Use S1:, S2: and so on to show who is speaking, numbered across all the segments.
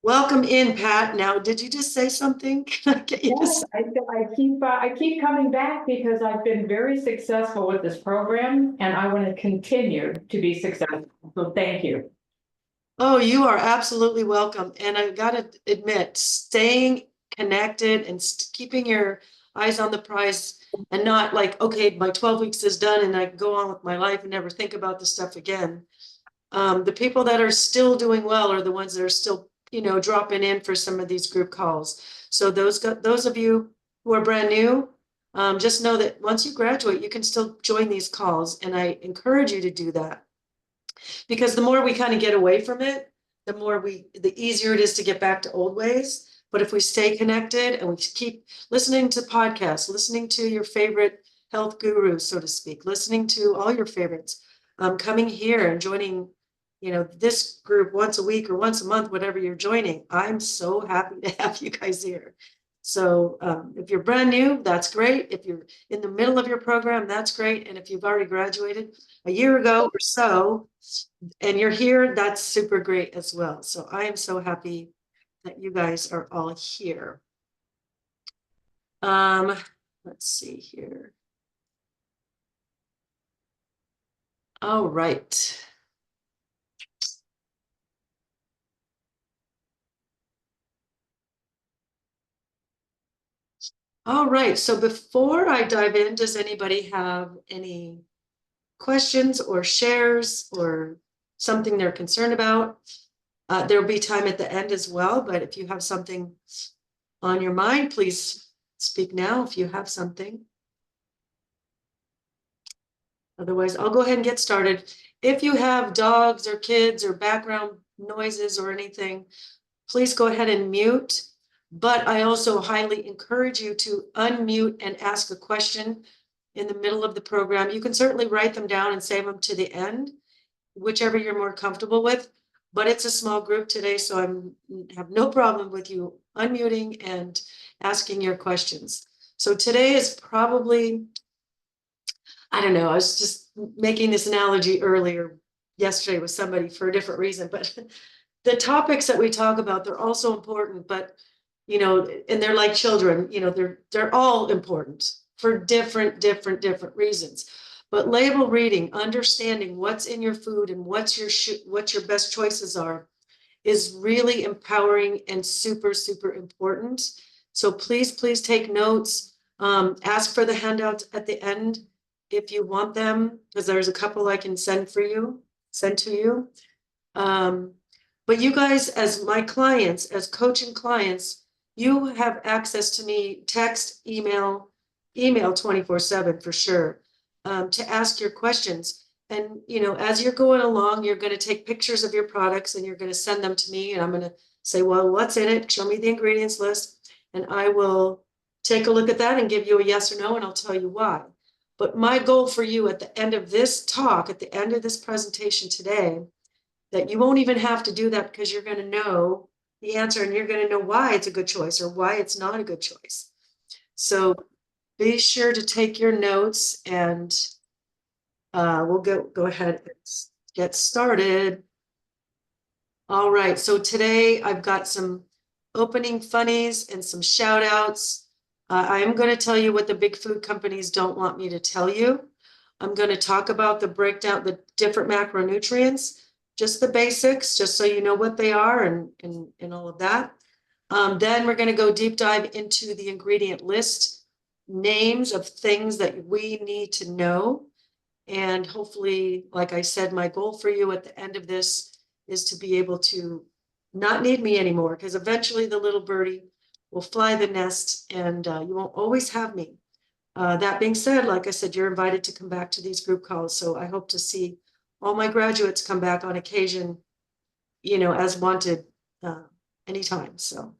S1: Welcome in, Pat. Now, did you just say something? Can I get you to
S2: Yes, I keep coming back because I've been very successful with this program and I want to continue to be successful. So thank you.
S1: Oh, you are absolutely welcome. And I got to admit, staying connected and keeping your eyes on the prize and not like, okay, my 12 weeks is done and I can go on with my life and never think about this stuff again. The people that are still doing well are the ones that are still, dropping in for some of these group calls. So those of you who are brand new, just know that once you graduate, you can still join these calls. And I encourage you to do that. Because the more we kind of get away from it, the easier it is to get back to old ways. But if we stay connected and we keep listening to podcasts, listening to your favorite health gurus, so to speak, listening to all your favorites, coming here and joining, this group once a week or once a month, whatever you're joining, I'm so happy to have you guys here. So if you're brand new, that's great. If you're in the middle of your program, that's great. And if you've already graduated a year ago or so, and you're here, that's super great as well. So I am so happy that you guys are all here. Let's see here. All right. All right, so before I dive in, does anybody have any questions or shares or something they're concerned about? There'll be time at the end as well, but if you have something on your mind, please speak now if you have something. Otherwise, I'll go ahead and get started. If you have dogs or kids or background noises or anything, please go ahead and mute. But I also highly encourage you to unmute and ask a question in the middle of the program. You can certainly write them down and save them to the end, whichever you're more comfortable with. But it's a small group today, so I have no problem with you unmuting and asking your questions. So today is probably, I don't know, I was just making this analogy earlier yesterday with somebody for a different reason, but the topics that we talk about, they're also important, but and they're like children, they're all important for different reasons. But label reading, understanding what's in your food and what your best choices are is really empowering and super important. So please take notes. Ask for the handouts at the end if you want them, because there's a couple I can send to you. But you guys, as my clients, as coaching clients, you have access to me, text, email 24/7 for sure, to ask your questions. And, as you're going along, you're going to take pictures of your products and you're going to send them to me. And I'm going to say, well, what's in it? Show me the ingredients list. And I will take a look at that and give you a yes or no, and I'll tell you why. But my goal for you at the end of this talk, at the end of this presentation today, that you won't even have to do that because you're going to know the answer and you're going to know why it's a good choice or why it's not a good choice. So be sure to take your notes and we'll go ahead and get started. All right, so today I've got some opening funnies and some shout outs. I am going to tell you what the big food companies don't want me to tell you. I'm going to talk about the breakdown, the different macronutrients, just the basics, just so you know what they are and all of that. Then we're going to go deep dive into the ingredient list, names of things that we need to know. And hopefully, like I said, my goal for you at the end of this is to be able to not need me anymore, because eventually the little birdie will fly the nest and you won't always have me. That being said, like I said, you're invited to come back to these group calls. So I hope to see all my graduates come back on occasion, as wanted, anytime. So,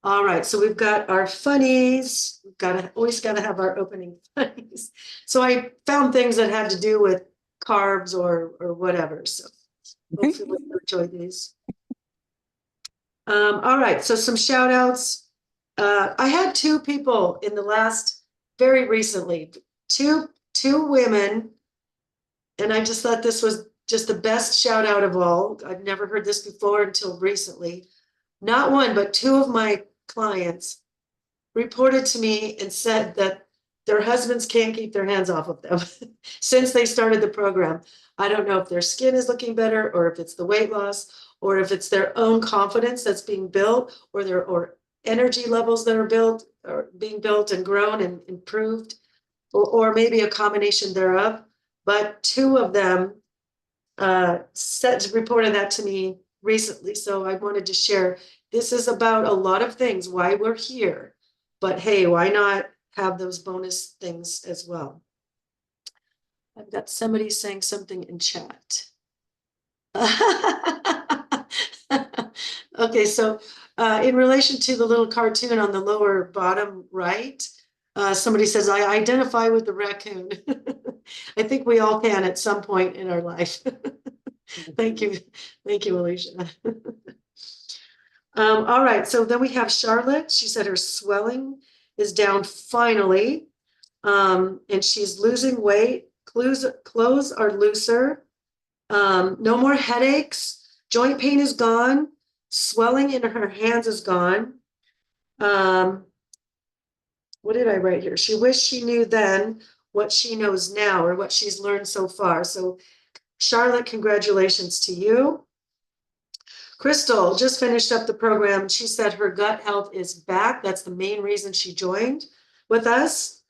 S1: all right. So we've got our funnies. We've always got to have our opening funnies. So I found things that had to do with carbs or whatever. So hopefully you'll enjoy these. All right. So some shout outs. I had two people in the last, very recently, two women, and I just thought this was just the best shout out of all. I've never heard this before until recently. Not one, but two of my clients reported to me and said that their husbands can't keep their hands off of them since they started the program. I don't know if their skin is looking better or if it's the weight loss or if it's their own confidence that's being built or their energy levels that are built or being built and grown and improved or maybe a combination thereof. But two of them reported that to me recently. So I wanted to share, this is about a lot of things, why we're here, but hey, why not have those bonus things as well? I've got somebody saying something in chat. Okay, so in relation to the little cartoon on the lower bottom right, somebody says, I identify with the raccoon. I think we all can at some point in our life. Thank you. Thank you, Alicia. All right, so then we have Charlotte. She said her swelling is down finally, and she's losing weight. Clothes are looser. No more headaches. Joint pain is gone. Swelling in her hands is gone. What did I write here? She wished she knew then what she knows now or what she's learned so far. So Charlotte, congratulations to you. Crystal just finished up the program. She said her gut health is back. That's the main reason she joined with us.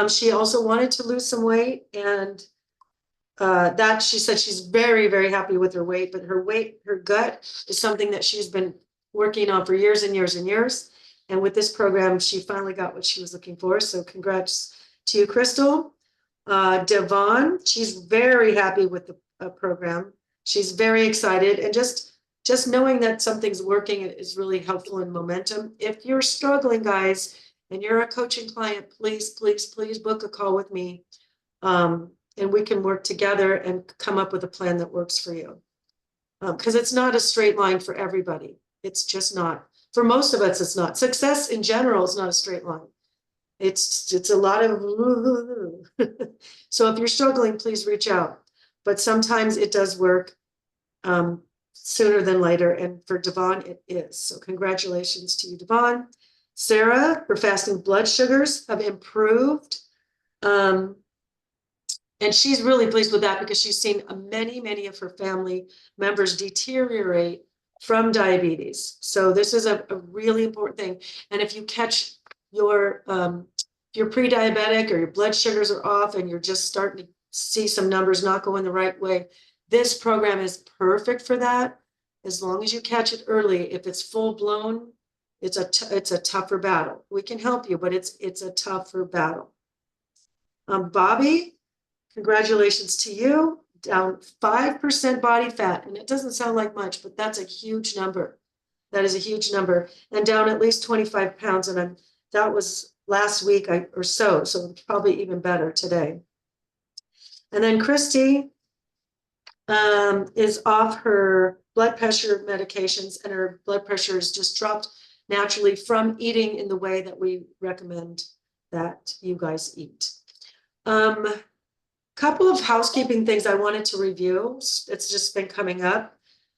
S1: She also wanted to lose some weight, and that she said she's very, very happy with her weight, but her gut is something that she's been working on for years and years and years. And with this program, she finally got what she was looking for. So congrats to you, Crystal. Devon, she's very happy with the program. She's very excited, and just knowing that something's working is really helpful in momentum. If you're struggling, guys, and you're a coaching client, please, please, please book a call with me. And we can work together and come up with a plan that works for you. Because it's not a straight line for everybody. It's just not. For most of us, it's not. Success in general is not a straight line. It's a lot of, so if you're struggling, please reach out. But sometimes it does work sooner than later. And for Devon, it is. So congratulations to you, Devon. Sarah, her fasting blood sugars have improved. And she's really pleased with that because she's seen many of her family members deteriorate from diabetes. So this is a really important thing. And if you catch your, if you're pre-diabetic or your blood sugars are off and you're just starting to see some numbers not going the right way, this program is perfect for that. As long as you catch it early. If it's full blown, it's a tougher battle. We can help you, but it's a tougher battle. Bobby, congratulations to you. Down 5% body fat, and it doesn't sound like much, but that's a huge number. That is a huge number, and down at least 25 pounds. And that was last week or so it's probably even better today. And then Christy is off her blood pressure medications, and her blood pressure is just dropped naturally from eating in the way that we recommend that you guys eat. Couple of housekeeping things I wanted to review. It's just been coming up.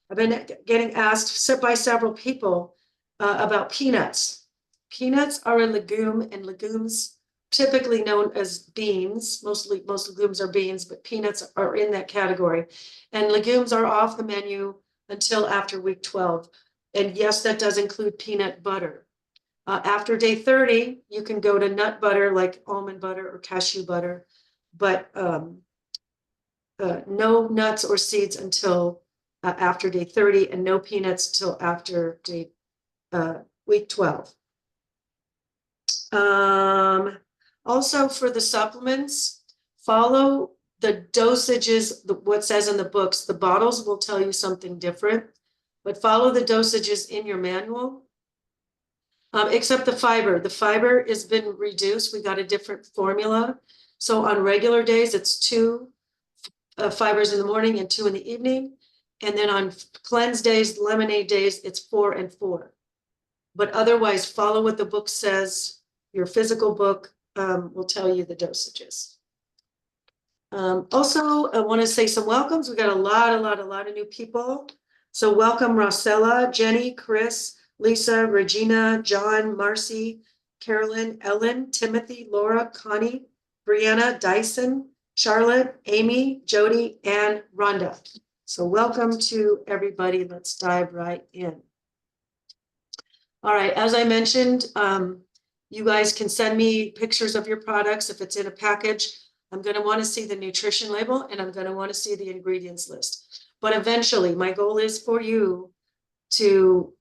S1: I've been getting asked by several people about peanuts. Peanuts are a legume, and legumes typically known as beans. Most legumes are beans, but peanuts are in that category. And legumes are off the menu until after week 12. And yes, that does include peanut butter. After day 30, you can go to nut butter like almond butter or cashew butter, but no nuts or seeds until after day 30, and no peanuts till after week 12. Also for the supplements, follow the dosages, what says in the books. The bottles will tell you something different, but follow the dosages in your manual. Except the fiber. The fiber has been reduced. We got a different formula. So on regular days, it's 2 fibers in the morning and 2 in the evening. And then on cleanse days, lemonade days, it's 4 and 4. But otherwise, follow what the book says. Your physical book will tell you the dosages. Also, I want to say some welcomes. We got a lot of new people. So welcome Rosella, Jenny, Chris, Lisa, Regina, John, Marcy, Carolyn, Ellen, Timothy, Laura, Connie, Brianna, Dyson, Charlotte, Amy, Jody, and Rhonda. So welcome to everybody. Let's dive right in. All right, as I mentioned, you guys can send me pictures of your products if it's in a package. I'm going to want to see the nutrition label and I'm going to want to see the ingredients list. But eventually, my goal is for you to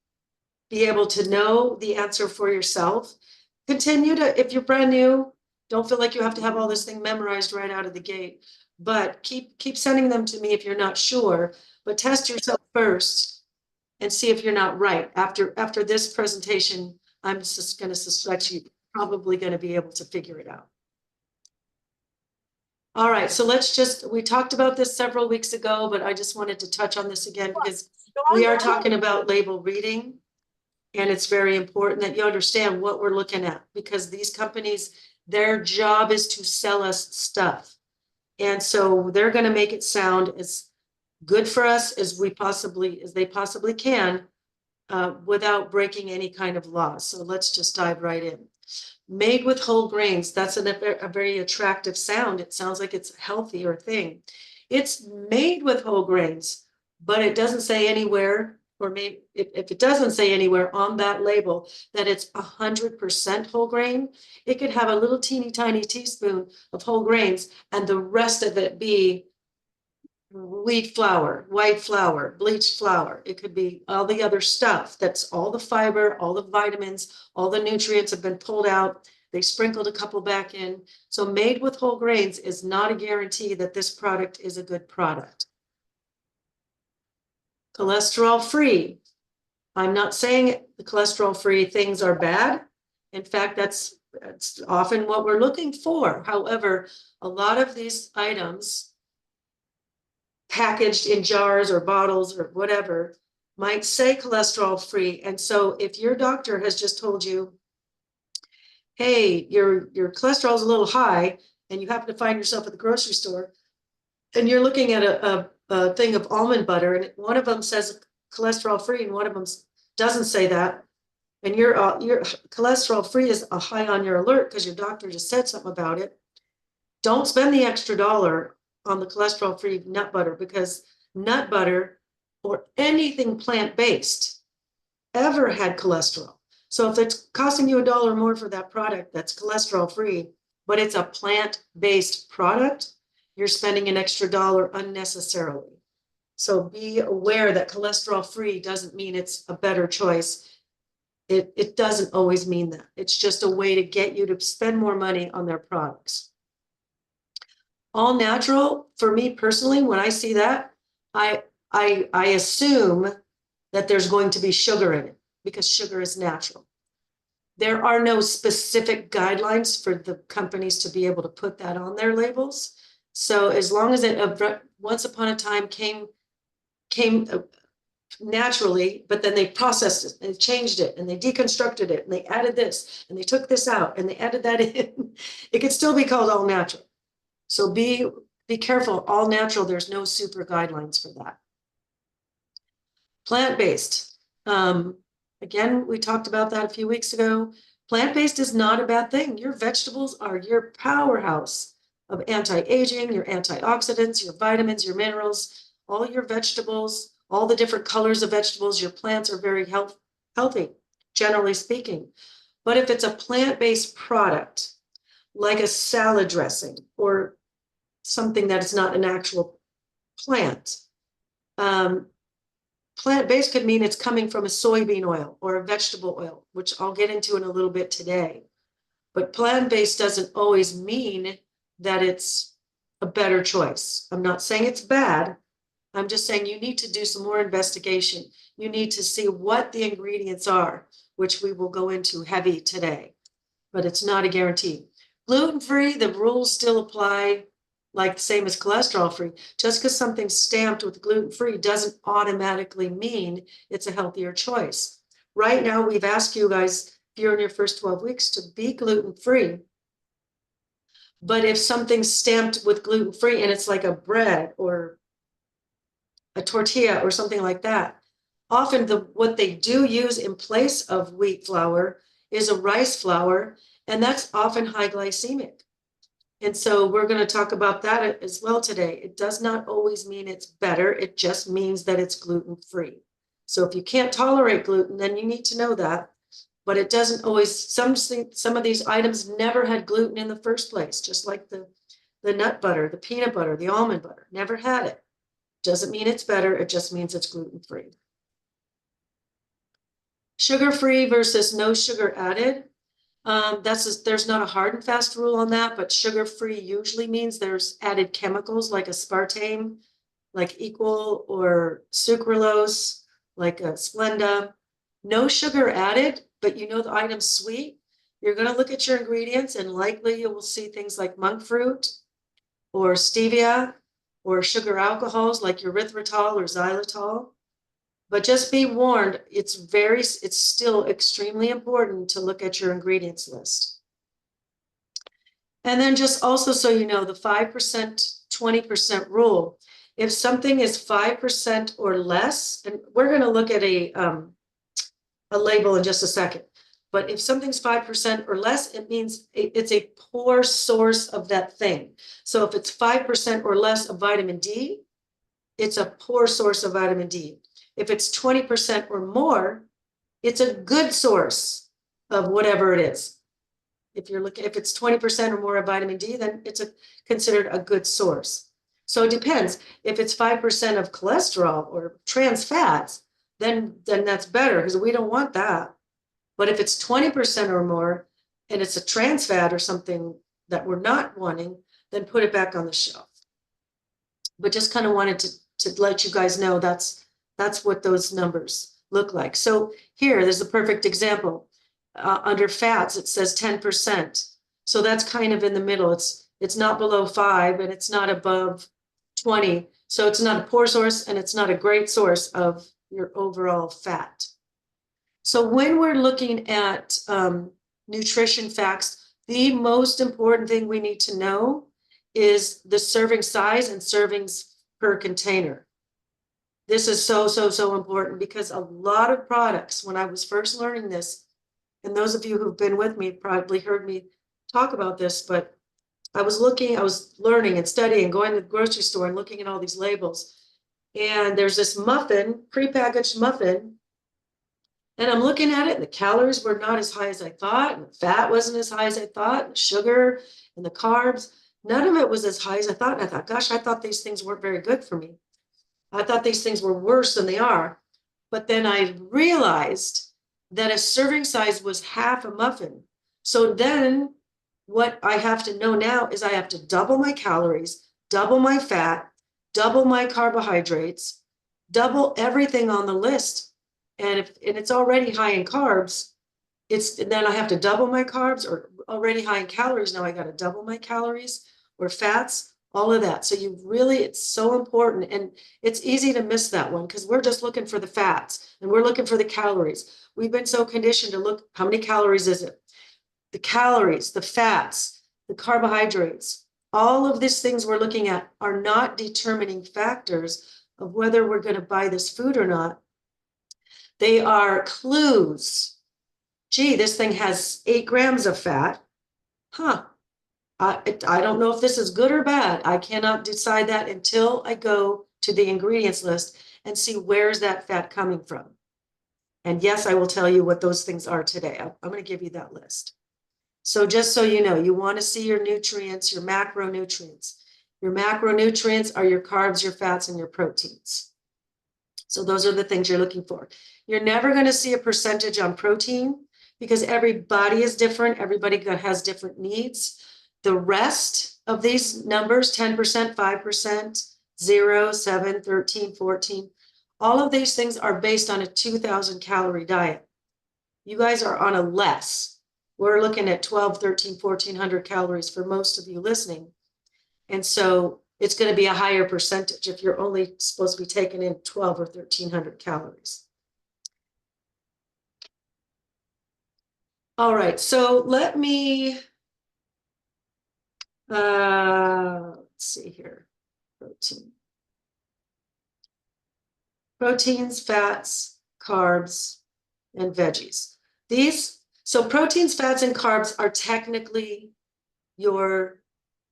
S1: be able to know the answer for yourself. Continue to, if you're brand new, don't feel like you have to have all this thing memorized right out of the gate. But keep sending them to me if you're not sure. But test yourself first and see if you're not right. After this presentation, I'm just going to suspect you're probably going to be able to figure it out. All right, so we talked about this several weeks ago, but I just wanted to touch on this again because we are talking about label reading. And it's very important that you understand what we're looking at because these companies, their job is to sell us stuff. And so they're going to make it sound as good for us as they possibly can without breaking any kind of law. So let's just dive right in. Made with whole grains, that's a very attractive sound. It sounds like it's a healthier thing. It's made with whole grains, but it doesn't say anywhere, or maybe if it doesn't say anywhere on that label that it's 100% whole grain, it could have a little teeny tiny teaspoon of whole grains and the rest of it be wheat flour, white flour, bleached flour. It could be all the other stuff. That's all the fiber, all the vitamins, all the nutrients have been pulled out. They sprinkled a couple back in. So made with whole grains is not a guarantee that this product is a good product. Cholesterol free. I'm not saying the cholesterol free things are bad. In fact, that's often what we're looking for. However, a lot of these items packaged in jars or bottles or whatever might say cholesterol free. And so if your doctor has just told you, hey, your cholesterol is a little high, and you happen to find yourself at the grocery store and you're looking at a thing of almond butter and one of them says cholesterol free and one of them doesn't say that, and your cholesterol free is a high on your alert because your doctor just said something about it, don't spend the extra $1 on the cholesterol-free nut butter because nut butter or anything plant-based ever had cholesterol. So if it's costing you $1 more for that product that's cholesterol-free, but it's a plant-based product, you're spending an extra $1 unnecessarily. So be aware that cholesterol-free doesn't mean it's a better choice. It doesn't always mean that. It's just a way to get you to spend more money on their products. All natural, for me personally, when I see that, I assume that there's going to be sugar in it because sugar is natural. There are no specific guidelines for the companies to be able to put that on their labels. So as long as it once upon a time came naturally, but then they processed it and changed it and they deconstructed it and they added this and they took this out and they added that in, it could still be called all natural. So be careful, all natural, there's no super guidelines for that. Plant-based. Again, we talked about that a few weeks ago. Plant-based is not a bad thing. Your vegetables are your powerhouse of anti-aging, your antioxidants, your vitamins, your minerals, all your vegetables, all the different colors of vegetables, your plants are very healthy, generally speaking. But if it's a plant-based product, like a salad dressing or something that is not an actual plant. Plant-based could mean it's coming from a soybean oil or a vegetable oil, which I'll get into in a little bit today. But plant-based doesn't always mean that it's a better choice. I'm not saying it's bad. I'm just saying you need to do some more investigation. You need to see what the ingredients are, which we will go into heavy today, but it's not a guarantee. Gluten-free, the rules still apply like the same as cholesterol-free. Just because something's stamped with gluten-free doesn't automatically mean it's a healthier choice. Right now, we've asked you guys, if you're in your first 12 weeks, to be gluten-free. But if something's stamped with gluten-free and it's like a bread or a tortilla or something like that, often what they do use in place of wheat flour is a rice flour, and that's often high glycemic. And so we're going to talk about that as well today. It does not always mean it's better. It just means that it's gluten-free. So if you can't tolerate gluten, then you need to know that. But it doesn't always, some of these items never had gluten in the first place, just like the nut butter, the peanut butter, the almond butter, never had it. Doesn't mean it's better. It just means it's gluten-free. Sugar-free versus no sugar added. There's not a hard and fast rule on that, but sugar-free usually means there's added chemicals like aspartame, like Equal, or sucralose, like Splenda. No sugar added, but you know the item's sweet. You're going to look at your ingredients and likely you will see things like monk fruit or stevia or sugar alcohols like erythritol or xylitol. But just be warned, it's still extremely important to look at your ingredients list. And then just also so you know, the 5%, 20% rule. If something is 5% or less, and we're going to look at a label in just a second, but if something's 5% or less, it means it's a poor source of that thing. So if it's 5% or less of vitamin D, it's a poor source of vitamin D. If it's 20% or more, it's a good source of whatever it is. If it's 20% or more of vitamin D, then it's considered a good source. So it depends. If it's 5% of cholesterol or trans fats, then that's better because we don't want that. But if it's 20% or more and it's a trans fat or something that we're not wanting, then put it back on the shelf. But just kind of wanted to let you guys know that's what those numbers look like. So here, there's a perfect example. Under fats, it says 10%. So that's kind of in the middle. It's not below 5 and it's not above 20. So it's not a poor source and it's not a great source of your overall fat. So when we're looking at nutrition facts, the most important thing we need to know is the serving size and servings per container. This is so important because a lot of products, when I was first learning this, and those of you who've been with me probably heard me talk about this, but I was learning and studying, going to the grocery store and looking at all these labels. And there's this muffin, prepackaged muffin, and I'm looking at it, and the calories were not as high as I thought, and the fat wasn't as high as I thought, and the sugar and the carbs, none of it was as high as I thought. And I thought, gosh, I thought these things weren't very good for me. I thought these things were worse than they are. But then I realized that a serving size was half a muffin. So then what I have to know now is I have to double my calories, double my fat, double my carbohydrates, double everything on the list. And it's already high in carbs, then I have to double my carbs, or already high in calories. Now I got to double my calories or fats, all of that. So it's so important. And it's easy to miss that one because we're just looking for the fats and we're looking for the calories. We've been so conditioned to look, how many calories is it? The calories, the fats, the carbohydrates, all of these things we're looking at are not determining factors of whether we're going to buy this food or not. They are clues. Gee, this thing has 8 grams of fat. Huh. I don't know if this is good or bad. I cannot decide that until I go to the ingredients list and see where's that fat coming from. And yes, I will tell you what those things are today. I'm going to give you that list. So just so you know, you want to see your nutrients, your macronutrients. Your macronutrients are your carbs, your fats, and your proteins. So those are the things you're looking for. You're never going to see a percentage on protein because everybody is different. Everybody has different needs. The rest of these numbers, 10%, 5%, 0, 7, 13, 14, all of these things are based on a 2,000 calorie diet. You guys are on a less. We're looking at 12, 13, 1,400 calories for most of you listening. And so it's going to be a higher percentage if you're only supposed to be taking in 12 or 1,300 calories. All right, so let me Let's see here. Proteins, fats, carbs, and veggies. So proteins, fats, and carbs are technically your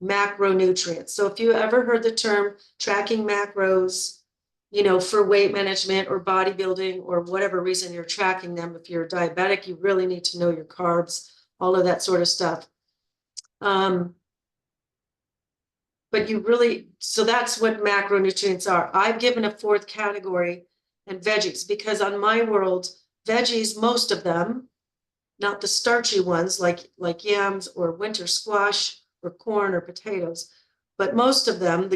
S1: macronutrients. So if you ever heard the term tracking macros, for weight management or bodybuilding or whatever reason you're tracking them, if you're diabetic, you really need to know your carbs, all of that sort of stuff. But so that's what macronutrients are. I've given a fourth category and veggies, because on my world, veggies, most of them, not the starchy ones like yams or winter squash or corn or potatoes, but most of them,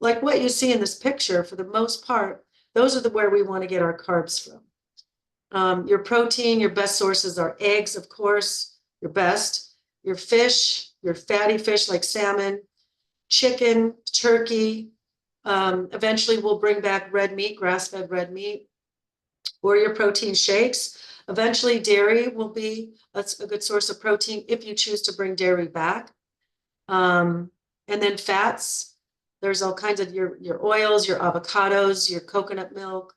S1: like what you see in this picture, for the most part, those are where we want to get our carbs from. Your protein, your best sources are eggs, of course, your best. Your fish, your fatty fish like salmon, chicken, turkey. Eventually we'll bring back red meat, grass-fed red meat, or your protein shakes. Eventually dairy will be a good source of protein if you choose to bring dairy back. And then fats, there's all kinds of your oils, your avocados, your coconut milk.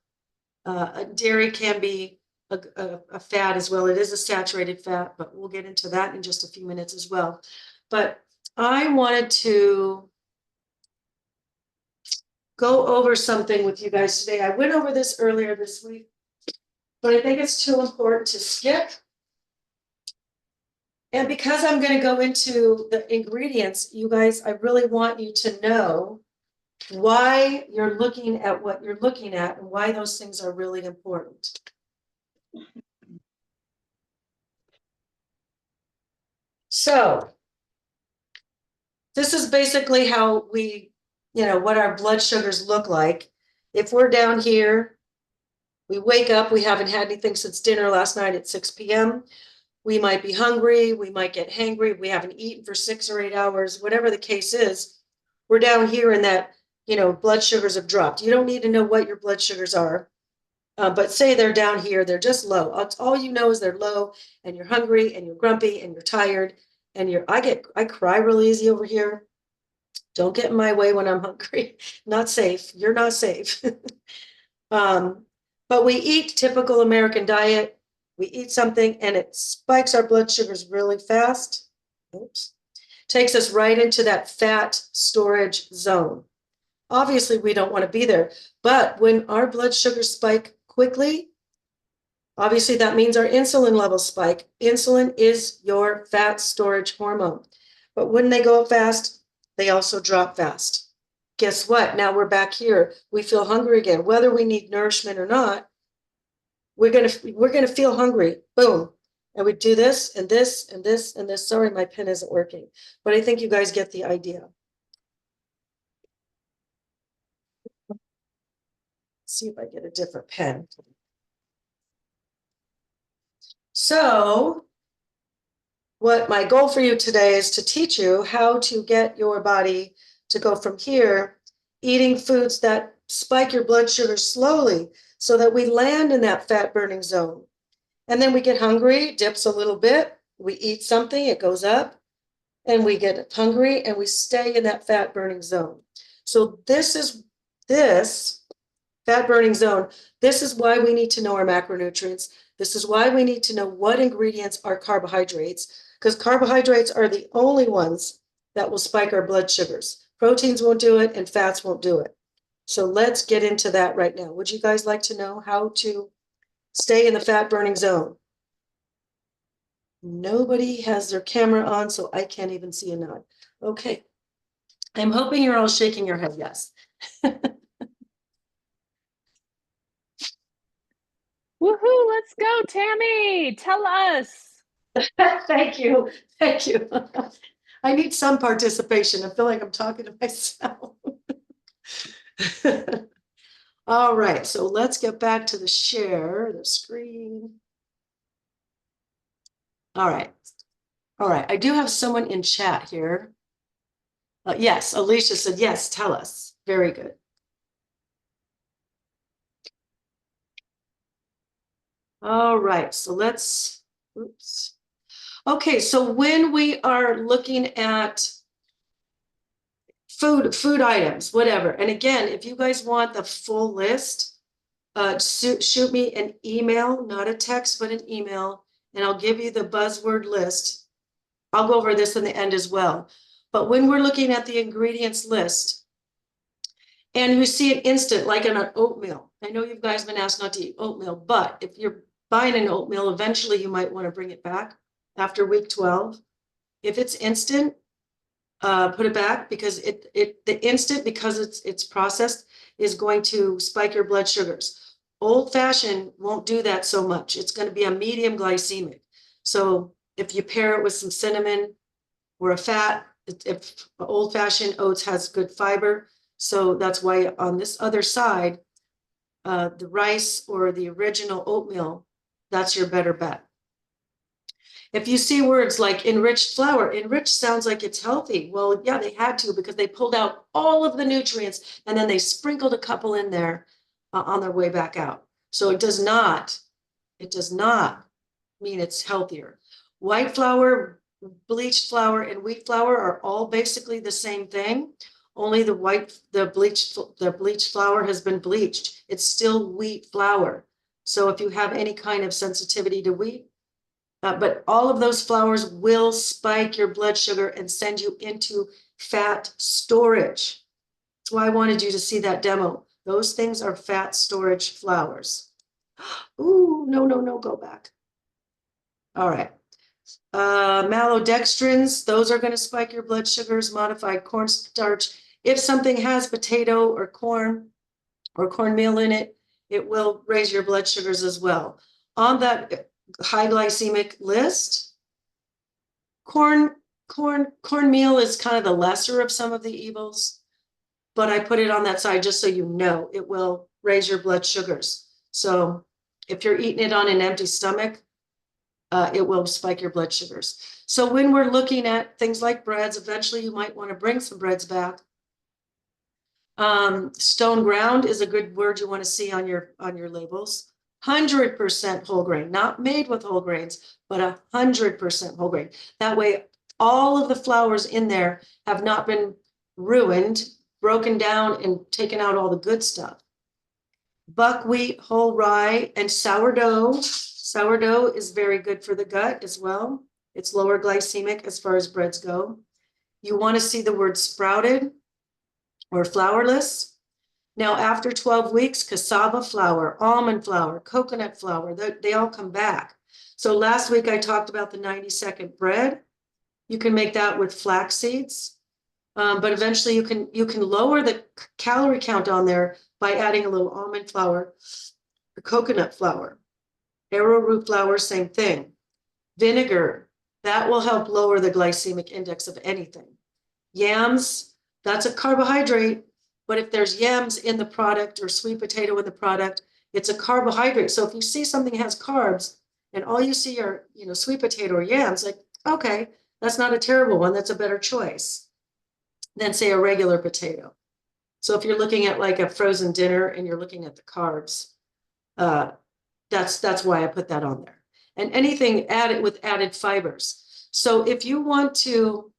S1: Dairy can be a fat as well. It is a saturated fat, but we'll get into that in just a few minutes as well. But I wanted to go over something with you guys today. I went over this earlier this week, but I think it's too important to skip. And because I'm going to go into the ingredients, you guys, I really want you to know why you're looking at what you're looking at and why those things are really important. So this is basically how what our blood sugars look like. If we're down here, we wake up, we haven't had anything since dinner last night at 6 p.m. We might be hungry, we might get hangry, we haven't eaten for 6 or 8 hours, whatever the case is, we're down here in that, blood sugars have dropped. You don't need to know what your blood sugars are, but say they're down here, they're just low. All you know is they're low, and you're hungry, and you're grumpy, and you're tired, and I cry real easy over here. Don't get in my way when I'm hungry. Not safe. You're not safe. But we eat typical American diet. We eat something and it spikes our blood sugars really fast. Oops. Takes us right into that fat storage zone. Obviously, we don't want to be there. But when our blood sugars spike quickly, obviously that means our insulin levels spike. Insulin is your fat storage hormone. But when they go up fast, they also drop fast. Guess what? Now we're back here. We feel hungry again. Whether we need nourishment or not, we're gonna feel hungry. Boom. And we do this and this and this and this. Sorry, my pen isn't working, but I think you guys get the idea. Let's see if I get a different pen. So what my goal for you today is to teach you how to get your body to go from here, eating foods that spike your blood sugar slowly so that we land in that fat burning zone. And then we get hungry, dips a little bit, we eat something, it goes up, and we get hungry and we stay in that fat burning zone. So this fat burning zone, this is why we need to know our macronutrients. This is why we need to know what ingredients are carbohydrates, because carbohydrates are the only ones that will spike our blood sugars. Proteins won't do it and fats won't do it. So let's get into that right now. Would you guys like to know how to stay in the fat burning zone? Nobody has their camera on, so I can't even see a nod. Okay. I'm hoping you're all shaking your head yes.
S3: Woohoo, let's go, Tammy. Tell us.
S1: Thank you. Thank you. I need some participation. I feel like I'm talking to myself. All right, so let's get back to the screen. All right. All right, I do have someone in chat here. Yes, Alicia said, yes, tell us. Very good. All right, so oops. Okay, so when we are looking at food items, whatever. And again, if you guys want the full list, shoot me an email, not a text, but an email, and I'll give you the buzzword list. I'll go over this in the end as well. But when we're looking at the ingredients list, and you see an instant, like in an oatmeal. I know you guys been asked not to eat oatmeal, but if you're buying an oatmeal, eventually you might want to bring it back after week 12. If it's instant, put it back, because the instant, because it's processed, is going to spike your blood sugars. Old fashioned won't do that so much. It's going to be a medium glycemic. So if you pair it with some cinnamon or a fat, if old fashioned oats has good fiber. So that's why on this other side, the rice or the original oatmeal, that's your better bet. If you see words like enriched flour, enriched sounds like it's healthy. Well, yeah, they had to, because they pulled out all of the nutrients and then they sprinkled a couple in there on their way back out. So it does not mean it's healthier. White flour, bleached flour, and wheat flour are all basically the same thing. Only the bleached flour has been bleached. It's still wheat flour. So if you have any kind of sensitivity to wheat, but all of those flours will spike your blood sugar and send you into fat storage. That's why I wanted you to see that demo. Those things are fat storage flours. Ooh, no, go back. All right. Maltodextrins, those are going to spike your blood sugars. Modified cornstarch. If something has potato or cornmeal in it, it will raise your blood sugars as well. On that high glycemic list, cornmeal is kind of the lesser of some of the evils, but I put it on that side just so you know it will raise your blood sugars. So if you're eating it on an empty stomach, it will spike your blood sugars. So when we're looking at things like breads, eventually you might want to bring some breads back. Stone ground is a good word you want to see on your labels. 100% whole grain, not made with whole grains, but 100% whole grain. That way, all of the flours in there have not been ruined, broken down, and taken out all the good stuff. Buckwheat, whole rye, and sourdough. Sourdough is very good for the gut as well. It's lower glycemic as far as breads go. You want to see the word sprouted or flourless. Now, after 12 weeks, cassava flour, almond flour, coconut flour, they all come back. So last week I talked about the 90-second bread. You can make that with flax seeds, but eventually you can lower the calorie count on there by adding a little almond flour, or coconut flour. Arrowroot flour, same thing. Vinegar, that will help lower the glycemic index of anything. Yams, that's a carbohydrate, but if there's yams in the product or sweet potato in the product, it's a carbohydrate. So if you see something has carbs and all you see are, sweet potato or yams, like, okay, that's not a terrible one. That's a better choice than, say, a regular potato. So if you're looking at like a frozen dinner and you're looking at the carbs, that's why I put that on there. And anything added with added fibers. So if you want to,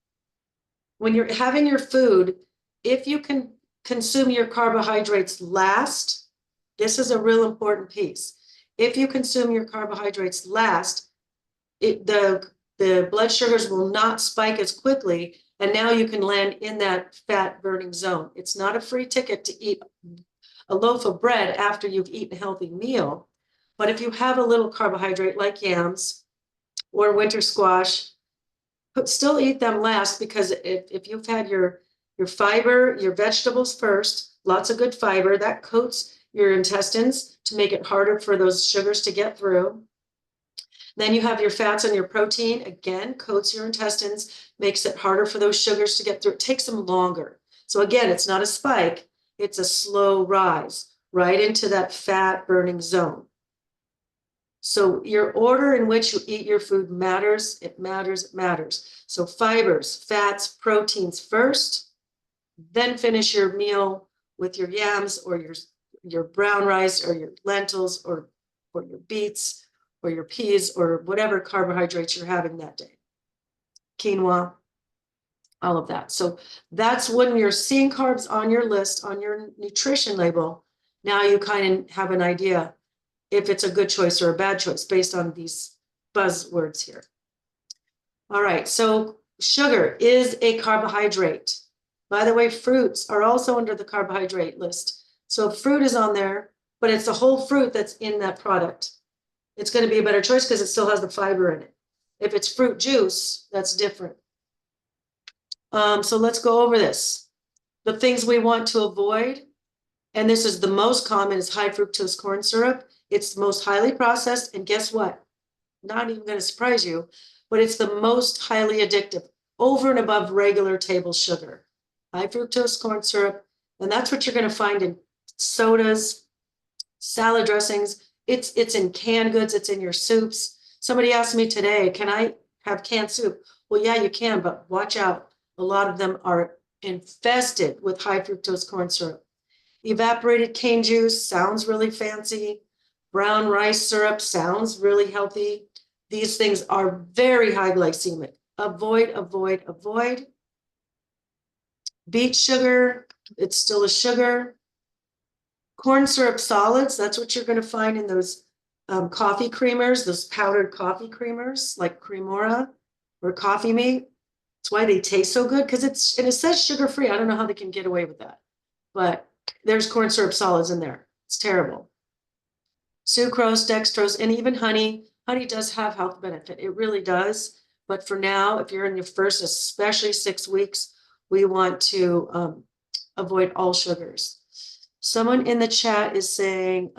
S1: when you're having your food, if you can consume your carbohydrates last, this is a real important piece. If you consume your carbohydrates last, the blood sugars will not spike as quickly, and now you can land in that fat burning zone. It's not a free ticket to eat a loaf of bread after you've eaten a healthy meal. But if you have a little carbohydrate like yams or winter squash, still eat them last, because if you've had your fiber, your vegetables first, lots of good fiber, that coats your intestines to make it harder for those sugars to get through. Then you have your fats and your protein, again, coats your intestines, makes it harder for those sugars to get through. It takes them longer. So again, it's not a spike, it's a slow rise right into that fat burning zone. So your order in which you eat your food matters. It matters. It matters. So fibers, fats, proteins first, then finish your meal with your yams or your brown rice or your lentils or your beets or your peas or whatever carbohydrates you're having that day. Quinoa. all of that. So that's when you're seeing carbs on your list, on your nutrition label. Now you kind of have an idea if it's a good choice or a bad choice based on these buzzwords here. All right, so sugar is a carbohydrate. By the way, fruits are also under the carbohydrate list. So fruit is on there, but it's the whole fruit that's in that product. It's going to be a better choice because it still has the fiber in it. If it's fruit juice, that's different. So let's go over this. The things we want to avoid, and this is the most common, is high fructose corn syrup. It's the most highly processed, and guess what? Not even going to surprise you, but it's the most highly addictive, over and above regular table sugar. High fructose corn syrup, and that's what you're going to find in sodas, salad dressings. It's in canned goods, it's in your soups. Somebody asked me today, can I have canned soup? Well, yeah, you can, but watch out. A lot of them are infested with high fructose corn syrup. Evaporated cane juice sounds really fancy. Brown rice syrup sounds really healthy. These things are very high glycemic. Avoid, avoid, avoid. Beet sugar, it's still a sugar. Corn syrup solids, that's what you're going to find in those coffee creamers, those powdered coffee creamers like Cremora or Coffee Mate. That's why they taste so good, because and it says sugar-free. I don't know how they can get away with that, but there's corn syrup solids in there. It's terrible. Sucrose, dextrose, and even honey. Honey does have health benefit. It really does. But for now, if you're in your first, especially 6 weeks, we want to avoid all sugars. Someone in the chat is saying,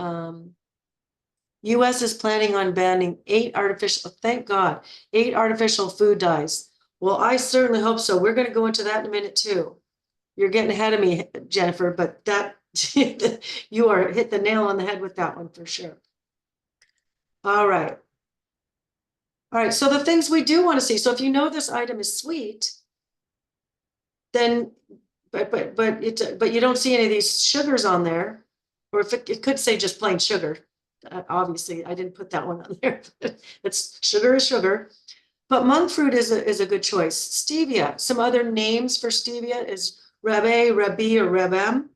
S1: US is planning on banning 8 artificial, thank God, 8 artificial food dyes. Well, I certainly hope so. We're going to go into that in a minute too. You're getting ahead of me, Jennifer, but that you are hit the nail on the head with that one for sure. All right. All right, so the things we do want to see. So if you know this item is sweet, then but you don't see any of these sugars on there, or if it could say just plain sugar. Obviously, I didn't put that one on there. It's sugar is sugar. But monk fruit is a good choice. Stevia, some other names for stevia is Reb A, Reb B, or Reb M.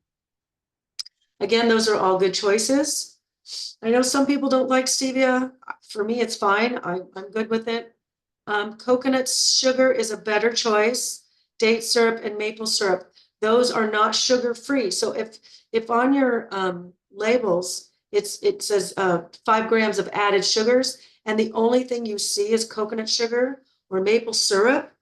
S1: Again, those are all good choices. I know some people don't like stevia. For me, it's fine. I'm good with it. Coconut sugar is a better choice. Date syrup and maple syrup, those are not sugar-free. So if on your labels, it says 5 grams of added sugars, and the only thing you see is coconut sugar or maple syrup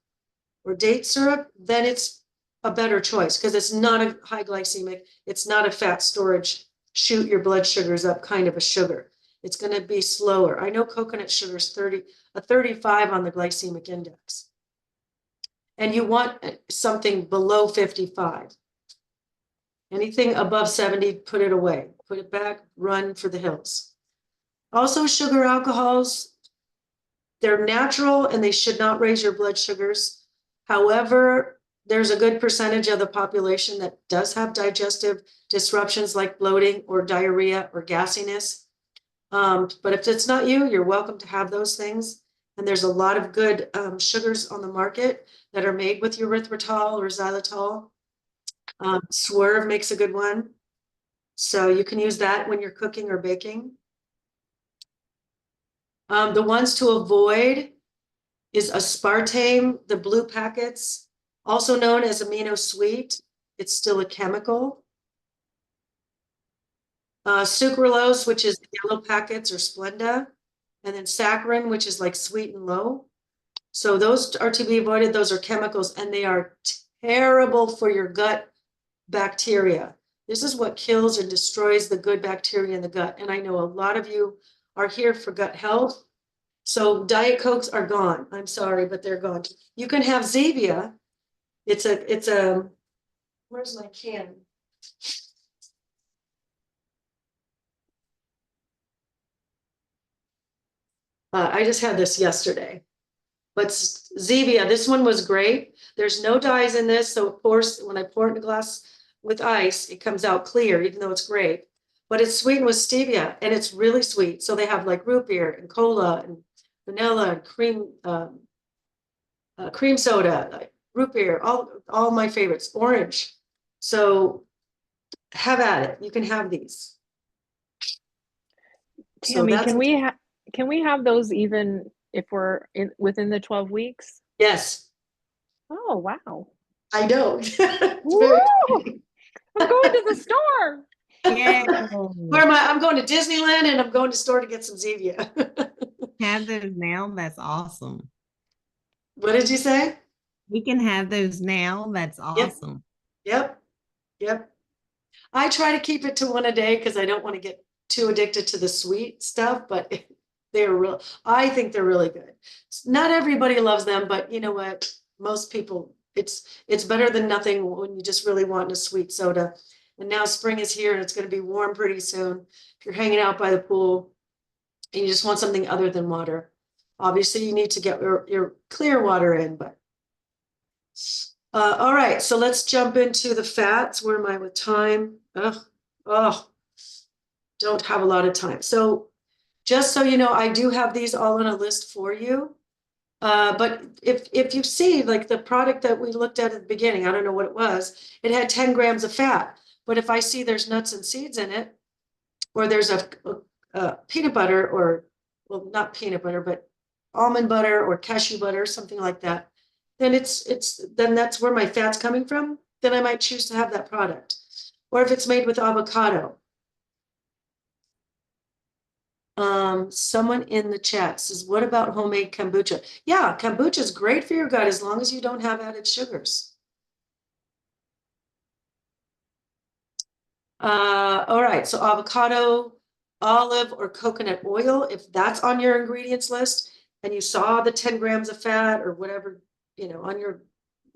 S1: or date syrup, then it's a better choice because it's not a high glycemic. It's not a fat storage, shoot your blood sugars up kind of a sugar. It's going to be slower. I know coconut sugar is 35 on the glycemic index. And you want something below 55. Anything above 70, put it away. Put it back, run for the hills. Also, sugar alcohols, they're natural and they should not raise your blood sugars. However, there's a good percentage of the population that does have digestive disruptions like bloating or diarrhea or gassiness. But if it's not you, you're welcome to have those things. And there's a lot of good sugars on the market that are made with erythritol or xylitol. Swerve makes a good one. So you can use that when you're cooking or baking. The ones to avoid is aspartame, the blue packets, also known as amino sweet. It's still a chemical. Sucralose, which is yellow packets or Splenda, and then saccharin, which is like sweet and low. So those are to be avoided. Those are chemicals, and they are terrible for your gut bacteria. This is what kills and destroys the good bacteria in the gut. And I know a lot of you are here for gut health. So Diet Cokes are gone. I'm sorry, but they're gone. You can have Zevia. It's a, where's my can? I just had this yesterday. But Zevia, this one was great. There's no dyes in this. So of course, when I pour it in a glass with ice, it comes out clear, even though it's great. But it's sweetened with stevia, and it's really sweet. So they have like root beer and cola and vanilla and cream soda. root beer, all my favorites, orange. So have at it. You can have these. So
S3: Tammy,
S1: that's,
S3: can we have those even if we're within the 12 weeks?
S1: yes,
S3: Oh, wow.
S1: I know. It's
S3: Woo!
S1: very exciting.
S3: I'm going to the store.
S4: Yeah,
S1: Where am I? I'm going to Disneyland and I'm going to store to get some Zevia.
S4: have those now. That's awesome.
S1: What did you say?
S4: We can have those now. That's awesome.
S1: Yep, yep. I try to keep it to one a day because I don't want to get too addicted to the sweet stuff, but they're real. I think they're really good. Not everybody loves them, but you know what? Most people, it's better than nothing when you just really want a sweet soda. And now spring is here and it's going to be warm pretty soon. If you're hanging out by the pool and you just want something other than water, obviously you need to get your clear water in, but all right, so let's jump into the fats. Where am I with time? Oh, don't have a lot of time. So just so you know, I do have these all on a list for you. But if you see like the product that we looked at the beginning, I don't know what it was, it had 10 grams of fat. But if I see there's nuts and seeds in it, or there's a peanut butter, or, well, not peanut butter, but almond butter or cashew butter, something like that, then then that's where my fat's coming from. Then I might choose to have that product. Or if it's made with avocado. Someone in the chat says, what about homemade kombucha? Yeah, kombucha is great for your gut as long as you don't have added sugars. All right, so avocado, olive, or coconut oil, if that's on your ingredients list and you saw the 10 grams of fat or whatever, you know, on your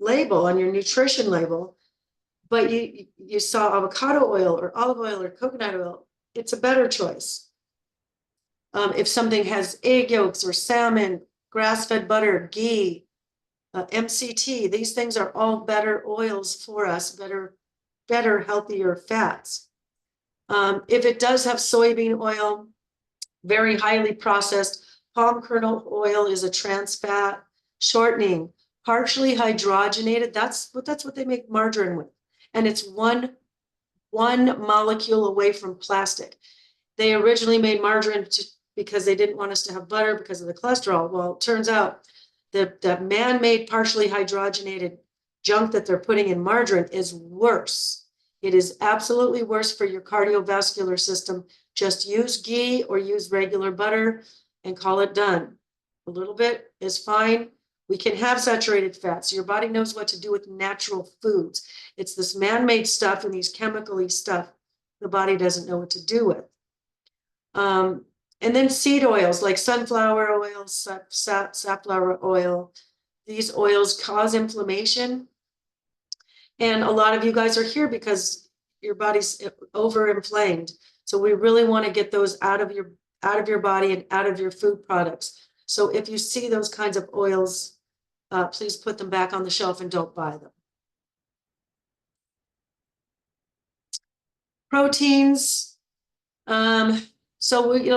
S1: label, on your nutrition label, but you saw avocado oil or olive oil or coconut oil, it's a better choice. If something has egg yolks or salmon, grass-fed butter, ghee, MCT, these things are all better oils for us, better, healthier fats. If it does have soybean oil, very highly processed, palm kernel oil is a trans fat, shortening, partially hydrogenated. That's what they make margarine with. And it's one molecule away from plastic. They originally made margarine because they didn't want us to have butter because of the cholesterol. Well, it turns out the man-made partially hydrogenated junk that they're putting in margarine is worse. It is absolutely worse for your cardiovascular system. Just use ghee or use regular butter and call it done. A little bit is fine. We can have saturated fats. Your body knows what to do with natural foods. It's this man-made stuff and these chemically stuff the body doesn't know what to do with. And then seed oils like sunflower oil, safflower oil. These oils cause inflammation. And a lot of you guys are here because your body's over-inflamed. So we really want to get those out of your body and out of your food products. So if you see those kinds of oils, please put them back on the shelf and don't buy them. Proteins. So we,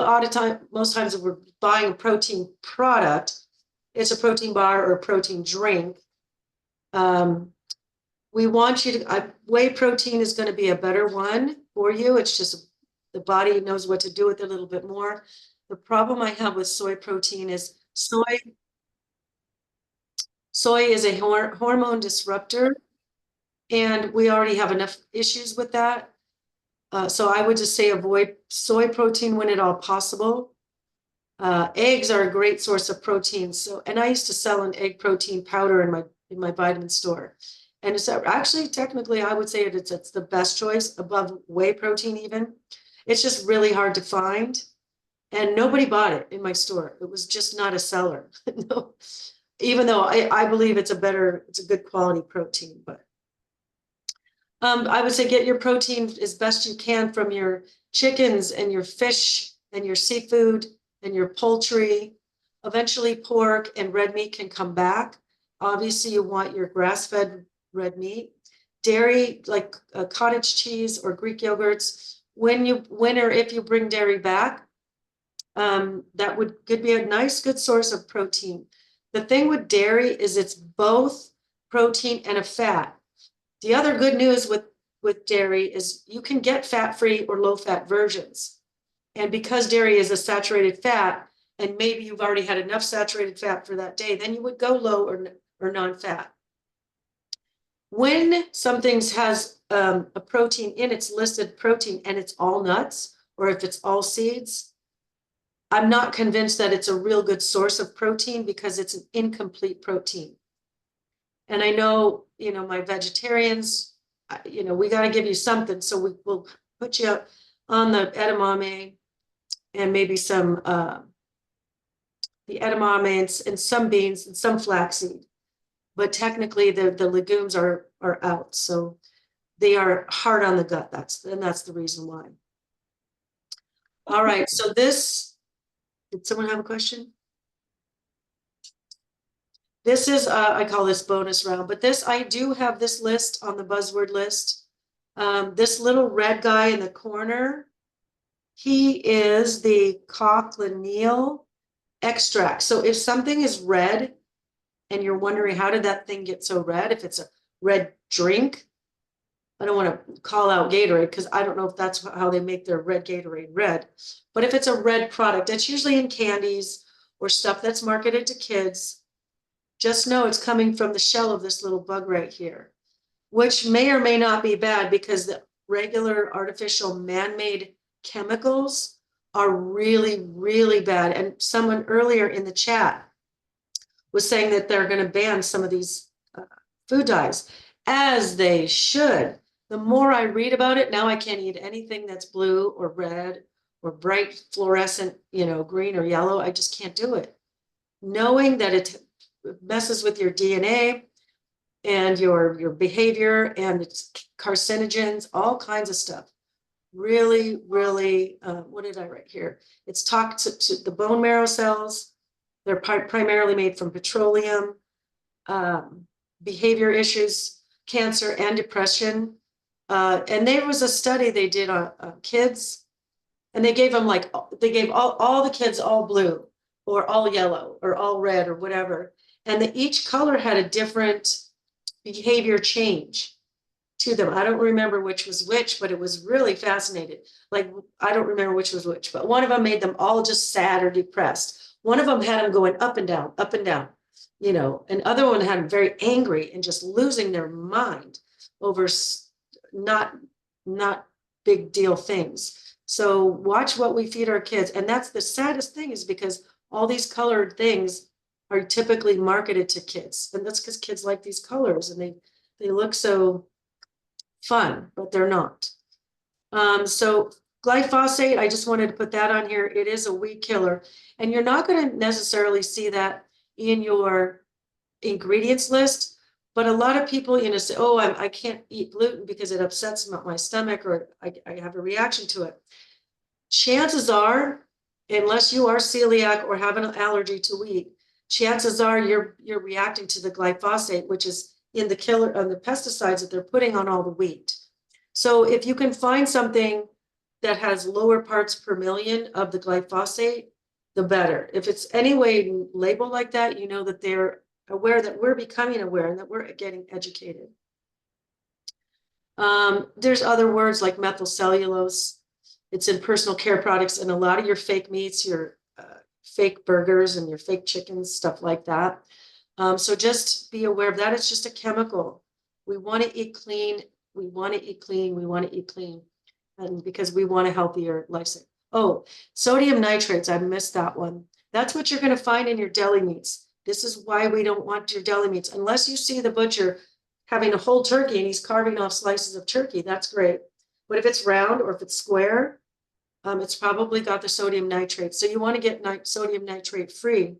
S1: most times if we're buying a protein product, it's a protein bar or a protein drink. We want you to, whey protein is going to be a better one for you. It's just the body knows what to do with it a little bit more. The problem I have with soy protein is soy is a hormone disruptor, and we already have enough issues with that. So I would just say avoid soy protein when at all possible. Eggs are a great source of protein. So, and I used to sell an egg protein powder in my vitamin store. And it's actually, technically, I would say it's the best choice above whey protein even. It's just really hard to find. And nobody bought it in my store. It was just not a seller. No, even though I believe it's a good quality protein, but I would say get your protein as best you can from your chickens and your fish and your seafood and your poultry. Eventually pork and red meat can come back. Obviously you want your grass-fed red meat. Dairy, like cottage cheese or Greek yogurts, when or if you bring dairy back, that could be a nice, good source of protein. The thing with dairy is it's both protein, and a fat. The other good news with dairy is you can get fat-free or low-fat versions. And because dairy is a saturated fat, and maybe you've already had enough saturated fat for that day, then you would go low or non-fat. When something has a protein in its listed protein and it's all nuts, or if it's all seeds, I'm not convinced that it's a real good source of protein because it's an incomplete protein. And I know, my vegetarians, we got to give you something. So we will put you on the edamame and maybe some, the edamame and some beans and some flaxseed. But technically the legumes are out. So they are hard on the gut. That's the reason why. All right. So did someone have a question? This is, I call this bonus round, but I do have this list on the buzzword list. This little red guy in the corner, he is the cochineal extract. So if something is red and you're wondering, how did that thing get so red? If it's a red drink, I don't want to call out Gatorade because I don't know if that's how they make their red Gatorade red. But if it's a red product, it's usually in candies or stuff that's marketed to kids. Just know it's coming from the shell of this little bug right here, which may or may not be bad because the regular artificial man-made chemicals are really, really bad. And someone earlier in the chat was saying that they're going to ban some of these food dyes, as they should. The more I read about it, now I can't eat anything that's blue or red or bright fluorescent, green or yellow. I just can't do it. Knowing that it messes with your DNA and your behavior and it's carcinogens, all kinds of stuff. Really, really, what did I write here? It's toxic to the bone marrow cells. They're primarily made from petroleum, behavior issues, cancer, and depression. And there was a study they did on kids, and they gave them all the kids all blue or all yellow or all red or whatever. And each color had a different behavior change to them. I don't remember which was which, but it was really fascinating. Like, I don't remember which was which, but one of them made them all just sad or depressed. One of them had them going up and down, and other one had them very angry and just losing their mind over not big deal things. So watch what we feed our kids. And that's the saddest thing, is because all these colored things are typically marketed to kids. And that's because kids like these colors and they look so fun, but they're not. So glyphosate, I just wanted to put that on here. It is a weed killer. And you're not going to necessarily see that in your ingredients list. But a lot of people, say, oh, I can't eat gluten because it upsets my stomach, or I have a reaction to it. Chances are, unless you are celiac or have an allergy to wheat, chances are you're reacting to the glyphosate, which is in the killer on the pesticides that they're putting on all the wheat. So if you can find something that has lower parts per million of the glyphosate, the better. If it's any way labeled like that, you know that they're aware, that we're becoming aware, and that we're getting educated. There's other words like methylcellulose. It's in personal care products and a lot of your fake meats, your fake burgers and your fake chickens, stuff like that. So just be aware of that. It's just a chemical. We want to eat clean. We want to eat clean. We want to eat clean. And because we want a healthier lifestyle. Oh, sodium nitrates. I missed that one. That's what you're going to find in your deli meats. This is why we don't want your deli meats. Unless you see the butcher having a whole turkey and he's carving off slices of turkey, that's great. But if it's round or if it's square, it's probably got the sodium nitrate. So you want to get sodium nitrate free.